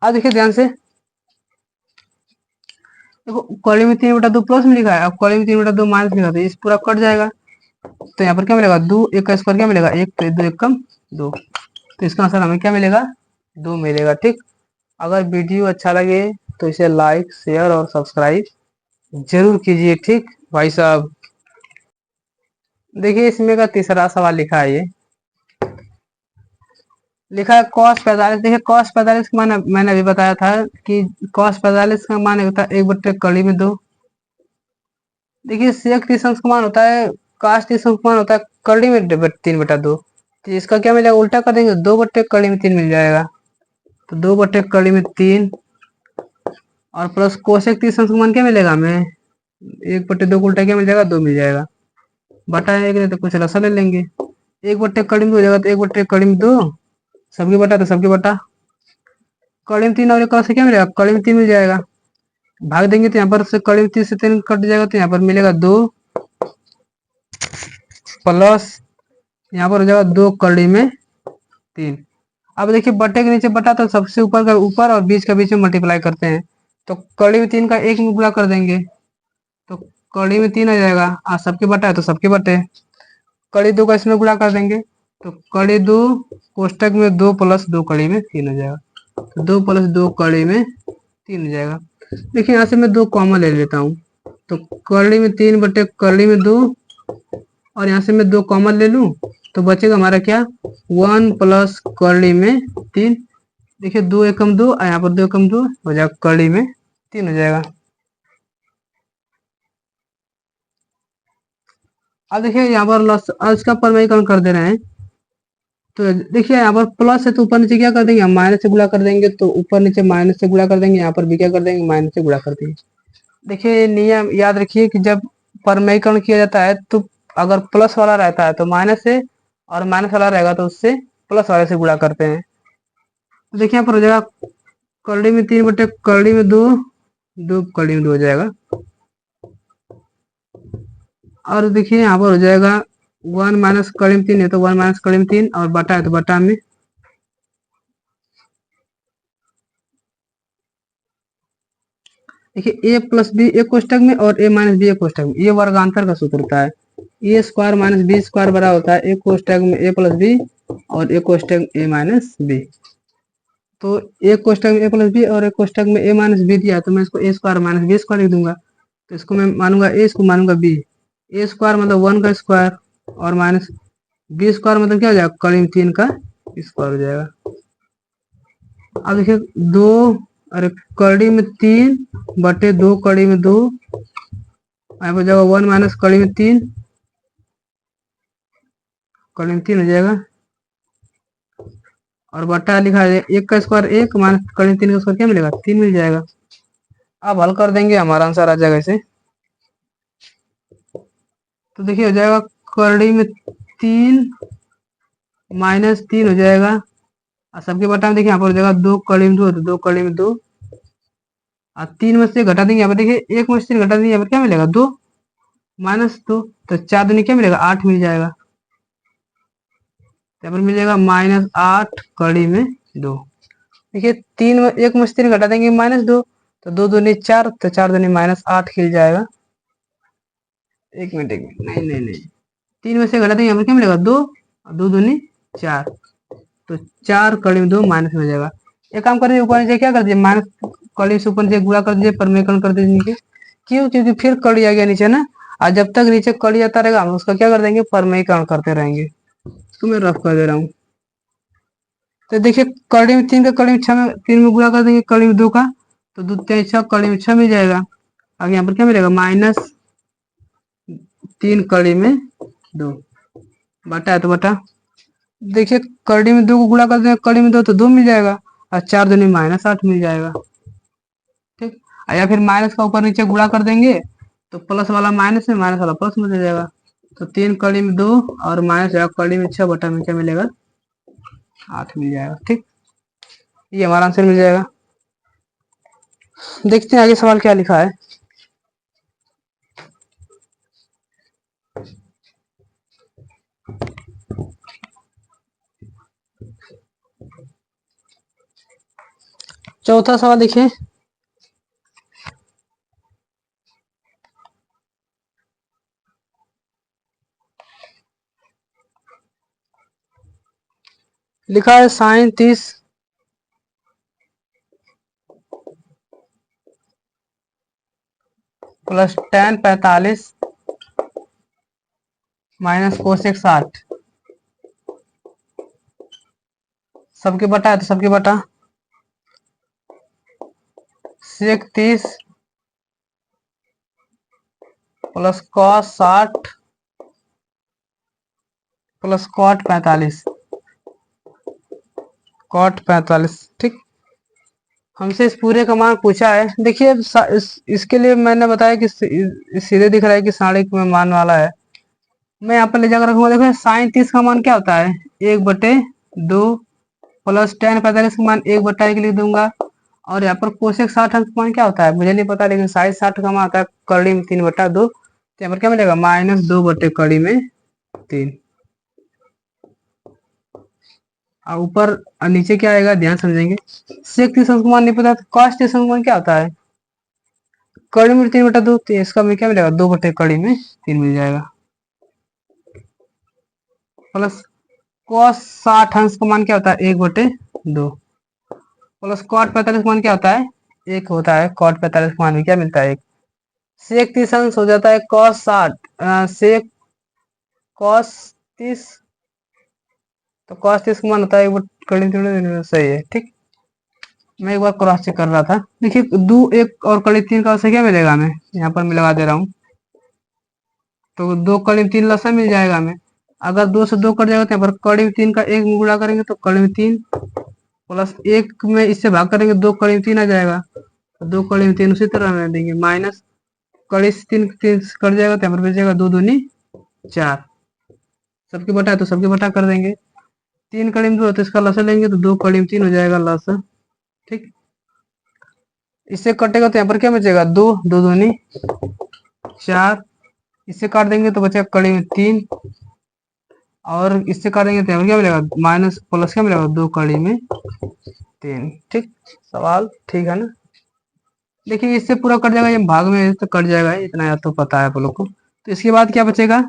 Speaker 1: अब देखिए ध्यान से, देखो कड़ी में 3/2 प्लस में लिखा है, अब कड़ी में 3/2 माइनस लिखा है, तो इस पूरा कट जाएगा, तो यहाँ पर क्या मिलेगा 2, 1 का स्क्वायर क्या मिलेगा 1, तो 2 1 कम 2, तो इसका आंसर हमें क्या मिलेगा 2 मिलेगा। ठीक, अगर वीडियो अच्छा लगे तो इसे लाइक शेयर और सब्सक्राइब जरूर कीजिए। ठीक भाई साहब, देखिए इसमें का तीसरा सवाल लिखा है, ये लिखा है cos 45। देखिए cos 45 का मान मैंने अभी बताया था कि cos 45 का मान होता है 1/2 देखिए sec 30 अंश का मान होता है, cos 30 अंश का मान होता है कड़ी में 3/2, तो इसका क्या मिलेगा उल्टा कर देंगे 2/3 मिल जाएगा, तो 2/3 और प्लस कोसेक 30 अंश का मान क्या मिलेगा हमें 1/2 को उल्टा क्या मिल जाएगा 2 मिल जाएगा, बटा एक नहीं तो कुछ रसा ले लेंगे, 1/2 हो जाएगा, तो 1/2 सबकी बटा तो सबकी बटा, कड़ी में 3 और एक से क्या मिलेगा कड़ी में 3 मिल जाएगा, भाग देंगे तो यहाँ पर से कड़ी में 3 से 3 कट जाएगा, तो यहाँ पर मिलेगा 2 प्लस यहाँ पर हो जाएगा 2 कड़ी में 3। अब देखिए बटे के नीचे बटा तो सबसे ऊपर का ऊपर और बीच का बीच में मल्टीप्लाई करते हैं, तो कड़ी में 3 का 1 में गुणा कर देंगे, तो कड़ी में 3 आ जाएगा, सबके बटा है तो सबके बटे, कड़ी 2 का इसमें गुणा कर देंगे, तो कड़ी 2 कोष्टक में 2 प्लस 2 कड़ी में 3 हो जाएगा, तो 2 प्लस 2 कड़ी में 3 हो जाएगा। देखिए यहाँ से मैं 2 कॉमन ले लेता हूँ, तो कड़ी में 3/कड़ी में 2, और यहाँ से मैं 2 कॉमन ले लूँ तो बचेगा हमारा क्या 1 प्लस कड़ी में 3। देखिए 2 एकम 2 और यहाँ पर 2 एकम 2 हो जाएगा कड़ी में 3 हो जाएगा। अब देखिए यहाँ पर लस इसका परिमाणीकरण कर दे रहे हैं, तो देखिए यहाँ पर प्लस है तो ऊपर नीचे क्या कर देंगे हम माइनस से गुणा कर देंगे, तो ऊपर नीचे माइनस से गुणा कर देंगे, यहाँ पर भी क्या कर देंगे माइनस से गुणा कर देंगे। देखिए नियम याद रखिए कि जब परिमाणीकरण किया जाता है तो अगर प्लस वाला रहता है तो माइनस से, और माइनस वाला रहेगा तो उससे प्लस वाले से गुणा करते हैं। तो देखिए यहाँ पर हो जाएगा कड़ी में 3/कड़ी में 2, 2 कड़ी में 2 हो जाएगा, और देखिए यहाँ पर हो जाएगा 1 माइनस कड़ी में 3 है तो 1 माइनस कड़ी में 3, और बटा है तो बटा में, देखिए a प्लस बी एक कोष्टक में और a माइनस बी एक कोष्टक में, ये वर्गांतर का सूत्र होता है, A square minus B square बराबर होता है एक कोष्टक में a प्लस बी और एक कोष्टक में a माइनस बी। तो एक कोष्टक में a प्लस बी और एक कोष्टक में a माइनस बी दिया है, तो मैं इसको a square minus B square लिख दूंगा, तो इसको मैं मानूंगा a, इसको मानूंगा b, a स्क्वायर मतलब 1 का स्क्वायर और माइनस बी स्क्वायर मतलब क्या हो जाएगा कड़ी में 3 का स्क्वायर हो जाएगा। अब देखिए 2 अरे कड़ी में 3/2 कड़ी में 2, यहाँ पर जाएगा 1 माइनस कड़ी में 3, कड़ी में 3 हो जाएगा, और बट्टा लिखा है 1 का स्क्वायर 1 माइनस कड़ी 3 का स्क्वायर क्या मिलेगा 3 मिल जाएगा। अब हल कर देंगे हमारा आंसर आ जाएगा इसे। तो देखिए हो जाएगा कड़ी में 3 माइनस 3 हो जाएगा, और सबके बटा में देखिए यहाँ पर हो जाएगा 2 कड़ी में 2 तो 2 कड़ी में 2, और 3 में से घटा देंगे यहाँ पर देखिए 1 में से 3 घटा देंगे यहाँ पर क्या मिलेगा 2 माइनस 2, तो 4 दूनी क्या मिलेगा 8 मिल जाएगा। यहाँ पर मिल जाएगा -8 कड़ी में 2। देखिए 3 में 1 में से 3 घटा देंगे -2, तो 2 दूनी 4, तो 4 दूनी -8 खिल जाएगा। एक मिनट नहीं नहीं नहीं, 3 में से घटा देंगे यहाँ पर क्या मिलेगा 2, और 2 दूनी 4, तो 4 कड़ी में 2 माइनस में हो जाएगा। एक काम कर दीजिए ऊपर नीचे क्या कर दीजिए माइनस कड़ी से ऊपर नीचे गुणा कर दीजिए, परमेकरण कर दीजिए नीचे। क्यों? क्योंकि फिर कड़ी आ गया नीचे ना, और जब तक नीचे कड़ी आता रहेगा हम उसका क्या कर देंगे परमेकरण करते रहेंगे। तो मैं रफ कर दे रहा हूँ। तो देखिए कड़ी में 3 का कड़ी में 6 में 3 में गुणा कर देंगे कड़ी में 2 का, तो 2 3 6 कड़ी में 6 मिल जाएगा। आगे यहाँ पर क्या मिलेगा -3 कड़ी में 2 बटा है, तो बटा देखिए कड़ी में 2 को गुणा कर देंगे कड़ी में 2 तो 2 मिल जाएगा, और 4 दूनी -8 मिल जाएगा। ठीक, या फिर माइनस का ऊपर नीचे गुणा कर देंगे तो प्लस वाला माइनस में माइनस वाला प्लस में हो जाएगा। तो 3 कड़ी में 2 और माइनस कड़ी में 6 बटा में क्या मिलेगा 8 मिल जाएगा। ठीक, ये हमारा आंसर मिल जाएगा। देखते हैं आगे सवाल क्या लिखा है। चौथा सवाल देखिए, लिखा है sine 30 plus tan 45 minus cosec 60, सबके बटा है तो सबके बटा sec 30 plus cos 60 plus cot 45 cot 45। ठीक, हमसे इस पूरे का मान पूछा है। देखिए इसके लिए मैंने बताया कि सीधे दिख रहा है कि साढ़े में मान वाला है। मैं यहाँ पर ले जाकर रखूंगा। देखो साइन 30 का मान क्या होता है 1/2 प्लस tan 45 का मान 1/1 लिख दूंगा, और यहाँ पर कोसेक 60 अंश का मान क्या होता है मुझे नहीं पता, लेकिन साइन 60 का मान आता है कड़ी में 3/2, तो यहाँ पर क्या मिलेगा -2 कड़ी में 3, और ऊपर और नीचे क्या आएगा ध्यान समझेंगे। सेक 30 अंश का मान नहीं पता तो कॉस 30 अंश का मान क्या होता है कड़ी में 3/2, तो इसका में क्या मिलेगा 2/कड़ी में 3 मिल जाएगा, प्लस कॉस 60 अंश का मान क्या होता है 1/2, प्लस कॉट 45 का मान क्या होता है 1 होता है, कॉट 45 का मान भी क्या मिलता है 1। सेक 30 अंश हो जाता है कॉस 60, सेक कॉस 30, तो कॉस 30 का मान होता है 1/कड़ी में सही है। ठीक, मैं एक बार क्रॉस चेक कर रहा था। देखिए 2 1 और कड़ी 3 का क्या मिलेगा हमें, यहाँ पर मैं लगा दे रहा हूँ, तो 2 कड़ी में 3 लसा मिल जाएगा हमें। अगर 2 से 2 कट जाएगा तो यहाँ पर कड़ी में 3 का 1 गुणा करेंगे तो कड़ी में 3 प्लस 1 में इससे भाग करेंगे 2 कड़ी में 3 आ जाएगा, तो 2 कड़ी में 3 उसी तरह हमें देंगे, माइनस कड़ी से 3 कट जाएगा तो यहाँ पर बचेगा 2 दूनी 4, सबके बटा है तो सबके बटा कर देंगे। 3 कड़ी में 2 तो इसका लसा लेंगे तो 2 कड़ी में 3 हो जाएगा लसा। ठीक, इससे कटेगा तो यहाँ पर क्या बचेगा 2 2 दूनी 4, इससे काट देंगे तो बचेगा कड़ी में 3, और इससे काटेंगे तो यहाँ पर क्या मिलेगा माइनस प्लस क्या मिलेगा 2 कड़ी में 3। ठीक, सवाल ठीक है ना। देखिए इससे पूरा कट जाएगा, ये भाग में तो कट जाएगा, इतना याद तो पता है आप लोग को। तो इसके बाद क्या बचेगा,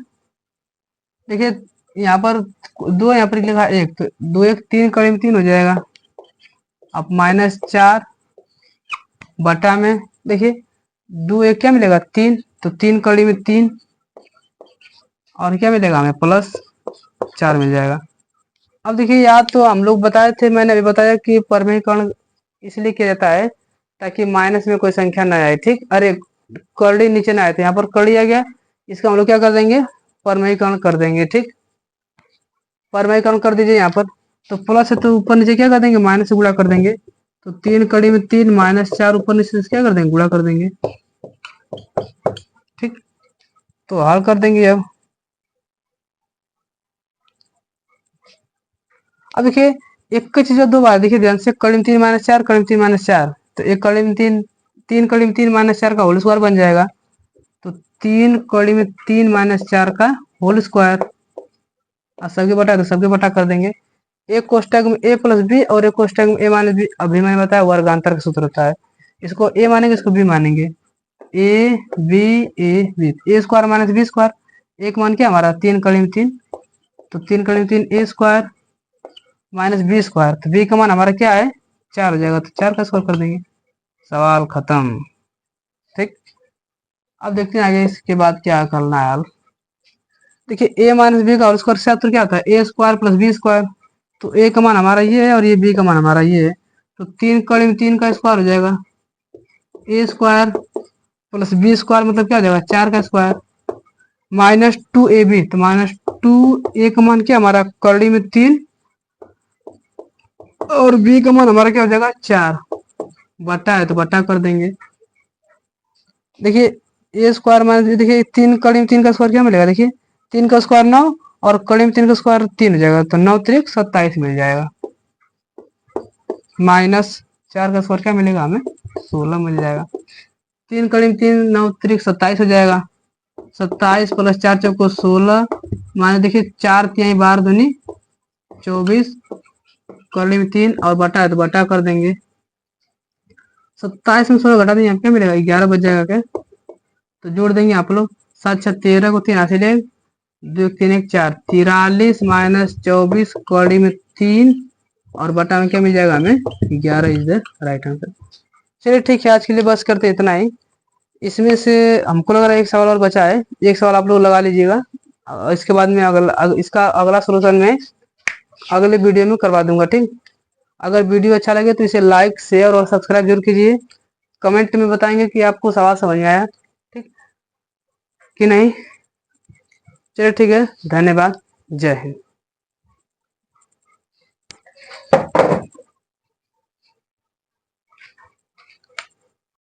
Speaker 1: देखिए यहाँ पर 2 यहाँ पर लिखा 1, तो 2 1 3 कड़ी में 3 हो जाएगा। अब -4 बटा में देखिए 2 1 क्या मिलेगा 3, तो 3 कड़ी में 3, और क्या मिलेगा हमें +4 मिल जाएगा। अब देखिए याद तो हम लोग बताए थे, मैंने अभी बताया कि परमेयकरण इसलिए किया जाता है ताकि माइनस में कोई संख्या ना आए। ठीक, अरे कड़ी नीचे ना आए थे, यहाँ पर कड़ी आ गया, इसका हम लोग क्या कर देंगे परमेयकरण कर देंगे। ठीक, परमेयकरण कर दीजिए यहाँ पर, तो प्लस है तो ऊपर नीचे क्या कर देंगे, माइनस से गुणा कर देंगे। तो 3 कड़ी में 3 माइनस 4 ऊपर नीचे से क्या कर देंगे, गुणा कर देंगे। ठीक, तो हल कर देंगे। अब देखिए एक चीज दो बार देखिए ध्यान से, कड़ी में 3 माइनस 4, कड़ी में 3 माइनस 4, तो एक कड़ी में 3, 3 कड़ी में 3 माइनस 4 का होल स्क्वायर बन जाएगा। तो 3 कड़ी में 3 माइनस 4 का होल स्क्वायर, और सबके बटा तो सबके बटा कर देंगे। एक कोष्टक में ए प्लस बी और एक कोष्टक में ए माइनस बी, अभी मैंने बताया वर्गांतर का सूत्र होता है। इसको ए मानेंगे, इसको बी मानेंगे। A B A B, A square minus B square, एक मान क्या हमारा 3 कड़ी में 3, तो 3 कड़ी में 3 ए स्क्वायर माइनस बी स्क्वायर, तो बी का मान हमारा क्या है 4 हो जाएगा, तो 4 का स्क्वायर कर देंगे, सवाल खत्म। ठीक, अब देखते हैं आगे इसके बाद क्या करना है। देखिए ए माइनस बी का होल स्क्वायर सूत्र क्या होता है, A square plus B square. तो ए का मान हमारा ये है और ये बी का मान हमारा ये है, तो 3 कड़ी में 3 का स्क्वायर हो जाएगा, ए स्क्वायर प्लस बी स्क्वायर मतलब क्या हो जाएगा 4 का स्क्वायर, माइनस 2 ए बी, तो माइनस 2 ए का मान क्या हमारा कड़ी में 3 और बी का मान हमारा क्या हो जाएगा 4, बटा है तो बटा कर देंगे। देखिए ए स्क्वायर माइनस, देखिए 3 कड़ी में 3 का स्क्वायर क्या मिलेगा, देखिए 3 का स्क्वायर 9 और कड़ी में 3 का स्क्वायर 3 हो जाएगा, तो 9 3 27 मिल जाएगा, माइनस 4 का स्क्वायर क्या मिलेगा हमें 16 मिल जाएगा। 3 कड़ी में 3 9 3 27 हो जाएगा, 27 प्लस 4 चौको 16, माने देखिए 4 तिहाई 12 दूनी 24, कड़ी में 3 और बटा है तो बटा कर देंगे। 27 में 16 घटा देंगे, क्या मिलेगा 11 बच जाएगा क्या, तो जोड़ देंगे आप लोग, 7 6 13 को 3 ऐसे ले, 2 3 1 4, 43 माइनस 24 कड़ी में 3 और बटा में क्या मिल जाएगा हमें 11 इज द राइट आंसर। चलिए ठीक है, आज के लिए बस करते इतना ही। इसमें से हमको लग रहा है एक सवाल और बचा है, एक सवाल आप लोग लगा लीजिएगा, इसके बाद में इसका अगला सोल्यूशन में अगले वीडियो में करवा दूंगा। ठीक, अगर वीडियो अच्छा लगे तो इसे लाइक शेयर और सब्सक्राइब जरूर कीजिए। कमेंट में बताएंगे कि आपको सवाल समझ में आया ठीक कि नहीं। चलिए ठीक है, धन्यवाद, जय हिंद।